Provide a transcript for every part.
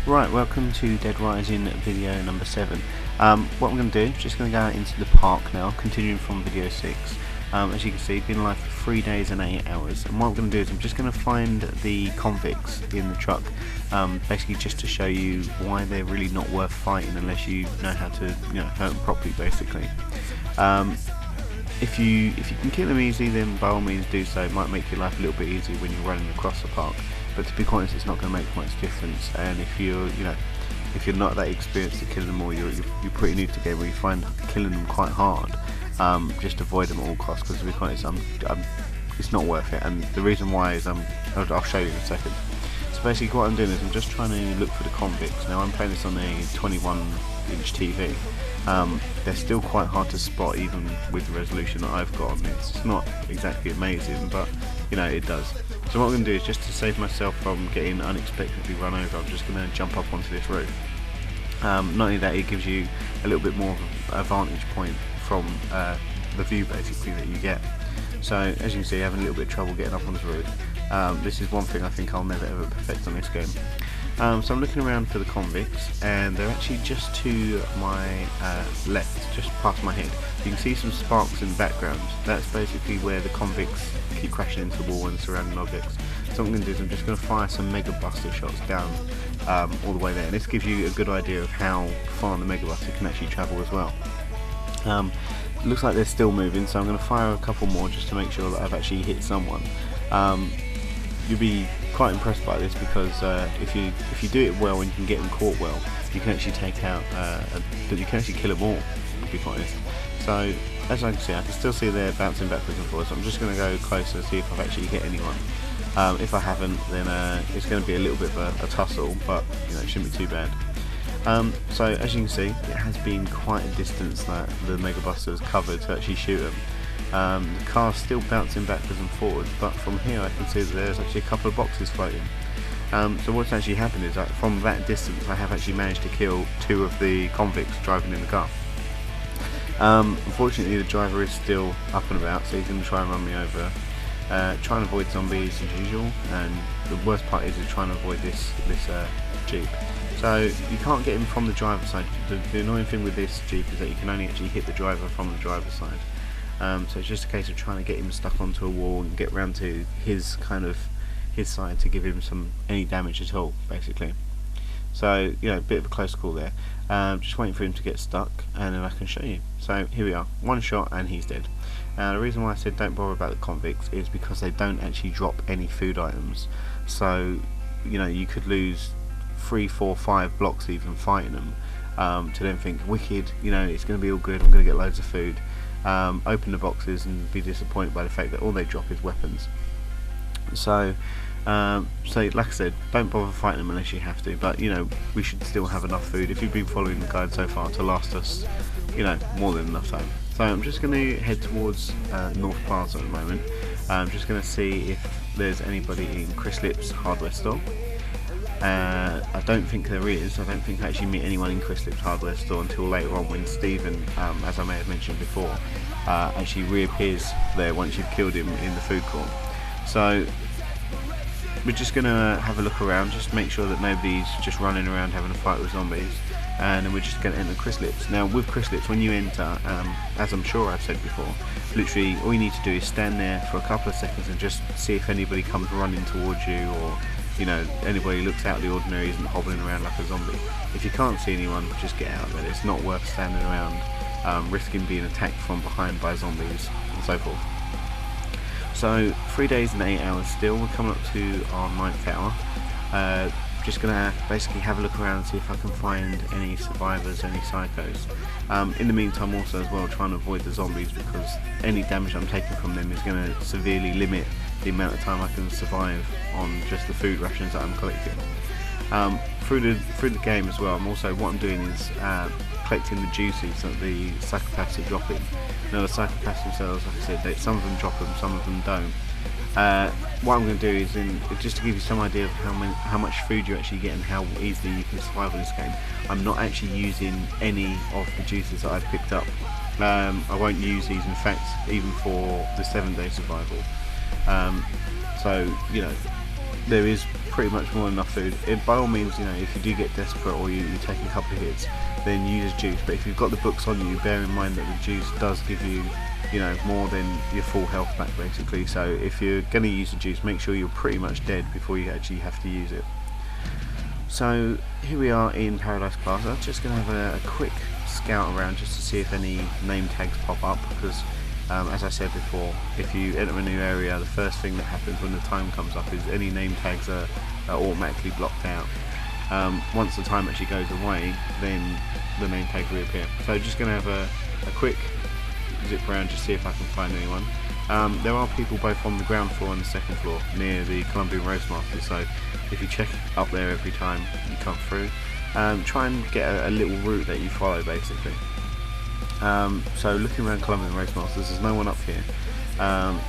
Right, welcome to Dead Rising video number 7. What I'm going to do is just going to go out into the park now, continuing from video 6. As you can see, been live for 3 days and 8 hours. And what I'm going to do is I'm just going to find the convicts in the truck, basically just to show you why they're really not worth fighting unless you know how to hurt them properly, basically. If you can kill them easy, then by all means do so. It might make your life a little bit easier when you're running across the park. But to be quite honest, it's not going to make much difference. And if you're not that experienced at killing them, or you're pretty new to the game, where you find killing them quite hard, just avoid them at all costs. Because to be quite honest, it's not worth it. And the reason why is I'll show you in a second. So basically, what I'm doing is I'm just trying to look for the convicts. Now I'm playing this on a 21-inch TV. They're still quite hard to spot, even with the resolution that I've got on this. It's not exactly amazing, but it does. So what I'm going to do is, just to save myself from getting unexpectedly run over, I'm just going to jump up onto this roof. Not only that, it gives you a little bit more of a vantage point from the view basically that you get. So as you can see, having a little bit of trouble getting up on this roof. This is one thing I think I'll never ever perfect on this game. So I'm looking around for the convicts, and they're actually just to my left, just past my head. You can see some sparks in the background. That's basically where the convicts keep crashing into the wall and surrounding objects. So what I'm going to do is I'm just going to fire some Mega Buster shots down all the way there, and this gives you a good idea of how far the Mega Buster can actually travel as well. It looks like they're still moving, so I'm going to fire a couple more just to make sure that I've actually hit someone. You'll be quite impressed by this, because if you do it well and you can get them caught well, you can actually take out you can actually kill them all, to be quite honest. So as I can see, I can still see they're bouncing backwards and forwards. So I'm just going to go closer and see if I've actually hit anyone. If I haven't, then it's going to be a little bit of a tussle, but it shouldn't be too bad. So as you can see, it has been quite a distance that the Mega Buster has covered to actually shoot them. The car's still bouncing backwards and forwards, but from here I can see that there's actually a couple of boxes floating. So what's actually happened is that from that distance I have actually managed to kill 2 of the convicts driving in the car. Unfortunately, the driver is still up and about, so he's going to try and run me over. Try and avoid zombies as usual, and the worst part is trying to avoid this Jeep. So you can't get him from the driver's side. The annoying thing with this Jeep is that you can only actually hit the driver from the driver's side. So it's just a case of trying to get him stuck onto a wall and get round to his side to give him any damage at all, basically. So a bit of a close call there. Just waiting for him to get stuck, and then I can show you. So here we are, one shot and he's dead. Now the reason why I said don't bother about the convicts is because they don't actually drop any food items. So you could lose 3, 4, 5 blocks even fighting them, to then think, wicked, it's going to be all good, I'm going to get loads of food. Open the boxes and be disappointed by the fact that all they drop is weapons. So like I said, don't bother fighting them unless you have to, but we should still have enough food, if you've been following the guide so far, to last us more than enough time. So I'm just going to head towards North Plaza at the moment. I'm just going to see if there's anybody in Chris Lip's hardware store. I don't think there is. I don't think I actually meet anyone in Chris Lip's hardware store until later on, when Stephen, as I may have mentioned before, actually reappears there once you've killed him in the food court. So we're just going to have a look around, just make sure that nobody's just running around having a fight with zombies, and then we're just going to enter Chris Lip's. Now with Chris Lip's, when you enter, as I'm sure I've said before, literally all you need to do is stand there for a couple of seconds and just see if anybody comes running towards you, or anybody looks out of the ordinary, isn't hobbling around like a zombie. If you can't see anyone, just get out of it. It's not worth standing around risking being attacked from behind by zombies and so forth. So 3 days and 8 hours still. We're coming up to our 9th hour. Just gonna basically have a look around and see if I can find any survivors, any psychos. In the meantime, also as well, trying to avoid the zombies, because any damage I'm taking from them is going to severely limit the amount of time I can survive on just the food rations that I'm collecting. Through the game as well, what I'm doing is collecting the juices that the psychopaths are dropping. Now the psychopaths themselves, like I said, some of them drop them, some of them don't. What I'm going to do is, just to give you some idea of how much food you actually get and how easily you can survive in this game, I'm not actually using any of the juices that I've picked up. I won't use these, in fact, even for the 7-day survival. So there is pretty much more than enough food. By all means, you know, if you do get desperate or you take a couple of hits, then use juice. But if you've got the books on you, bear in mind that the juice does give you, you know, more than your full health back basically. So if you're going to use the juice, make sure you're pretty much dead before you actually have to use it. So here we are in Paradise Plaza. Just going to have a quick scout around just to see if any name tags pop up, because as I said before, if you enter a new area, the first thing that happens when the time comes up is any name tags are automatically blocked out. Once the time actually goes away, then the name tags reappear. So just going to have a quick zip around just see if I can find anyone. There are people both on the ground floor and the second floor near the Colombian Roastmasters, so if you check up there every time you come through, try and get a little route that you follow basically. So looking around Colombian Roastmasters, there's no one up here.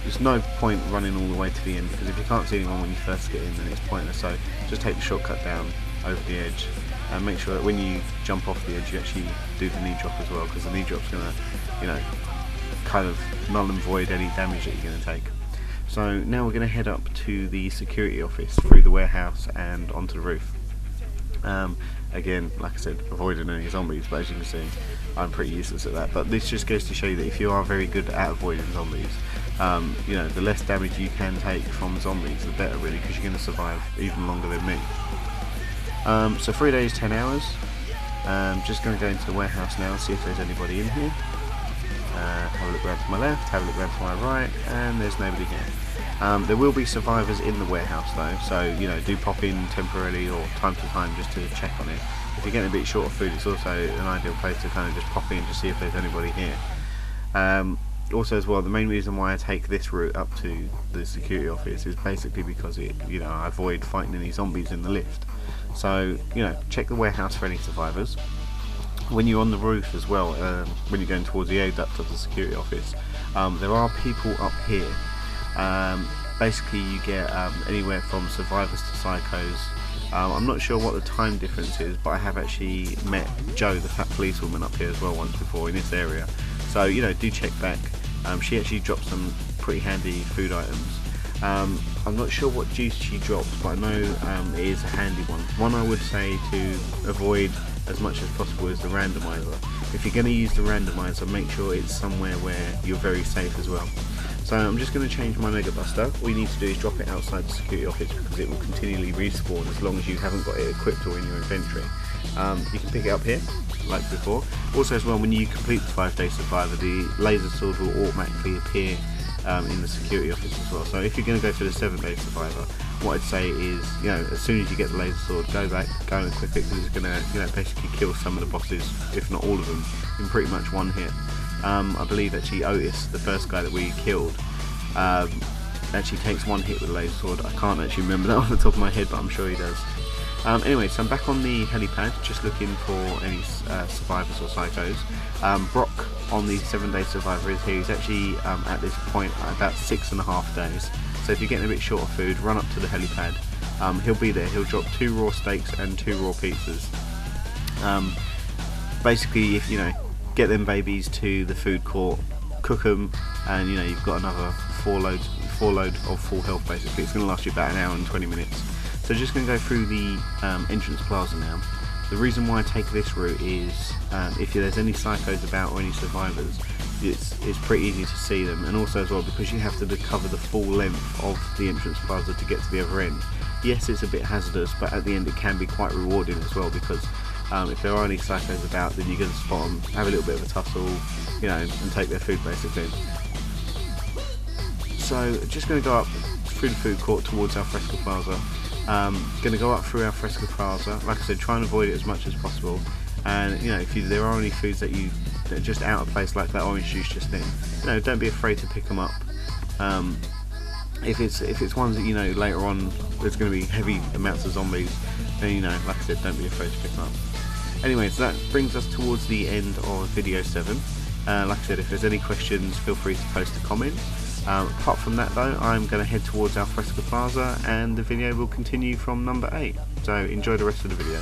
There's no point running all the way to the end, because if you can't see anyone when you first get in, then it's pointless. So just take the shortcut down over the edge and make sure that when you jump off the edge you actually do the knee drop as well, because the knee drop's going to, you know, kind of null and void any damage that you're going to take. So now we're going to head up to the security office through the warehouse and onto the roof. Again, like I said, avoiding any zombies, but as you can see, I'm pretty useless at that. But this just goes to show you that if you are very good at avoiding zombies, you know, the less damage you can take from zombies, the better really, because you're going to survive even longer than me. So 3 days, 10 hours. Just going to go into the warehouse now and see if there's anybody in here. Have a look around to my left, have a look around to my right, and there's nobody here. There will be survivors in the warehouse though, so you know, do pop in temporarily or time to time just to check on it. If you're getting a bit short of food, it's also an ideal place to kind of just pop in to see if there's anybody here. Also as well, the main reason why I take this route up to the security office is basically because I avoid fighting any zombies in the lift. So you know, check the warehouse for any survivors. When you're on the roof as well, when you're going towards the air duct of the security office, there are people up here. Basically you get anywhere from survivors to psychos. I'm not sure what the time difference is, but I have actually met Jo, the fat policewoman, up here as well once before in this area. So you know, do check back. She actually dropped some pretty handy food items. I'm not sure what juice she drops, but I know it is a handy one. One I would say to avoid as much as possible is the randomizer. If you're going to use the randomizer, make sure it's somewhere where you're very safe as well. So I'm just going to change my Mega Buster. All you need to do is drop it outside the security office, because it will continually respawn as long as you haven't got it equipped or in your inventory. You can pick it up here like before. Also as well, when you complete the 5-day survivor, the laser sword will automatically appear in the security office as well. So if you're going to go for the 7-day survivor, what I'd say is, you know, as soon as you get the laser sword, go back, go and equip it, because it's going to, you know, basically kill some of the bosses, if not all of them, in pretty much one hit. I believe actually Otis, the first guy that we killed, actually takes one hit with the laser sword. I can't actually remember that off the top of my head, but I'm sure he does. Anyway, so I'm back on the helipad, just looking for any survivors or psychos. Brock on the 7-day survivor is here. He's actually at this point about 6.5 days. So if you're getting a bit short of food, run up to the helipad. He'll be there. He'll drop 2 raw steaks and 2 raw pizzas. Basically, if you know, get them babies to the food court, cook them, and you know, you've got another 4 load of full health. Basically, it's going to last you about an hour and 20 minutes. So just going to go through the entrance plaza now. The reason why I take this route is if there's any psychos about or any survivors, it's pretty easy to see them, and also as well because you have to cover the full length of the entrance plaza to get to the other end. Yes, it's a bit hazardous, but at the end it can be quite rewarding as well, because if there are any psychos about, then you're going to spot them, have a little bit of a tussle, you know, and take their food basically. So just going to go up through the food court towards Alfresco Plaza. Going to go up through Alfresco Plaza. Like I said, try and avoid it as much as possible. And you know, if there are any foods that are just out of place, like that orange juice just then, you know, don't be afraid to pick them up. If it's ones that you know later on there's going to be heavy amounts of zombies, then you know, like I said, don't be afraid to pick them up. Anyway, so that brings us towards the end of video 7. Like I said, if there's any questions, feel free to post a comment. Apart from that though, I'm going to head towards Alfresco Plaza and the video will continue from number 8. So enjoy the rest of the video.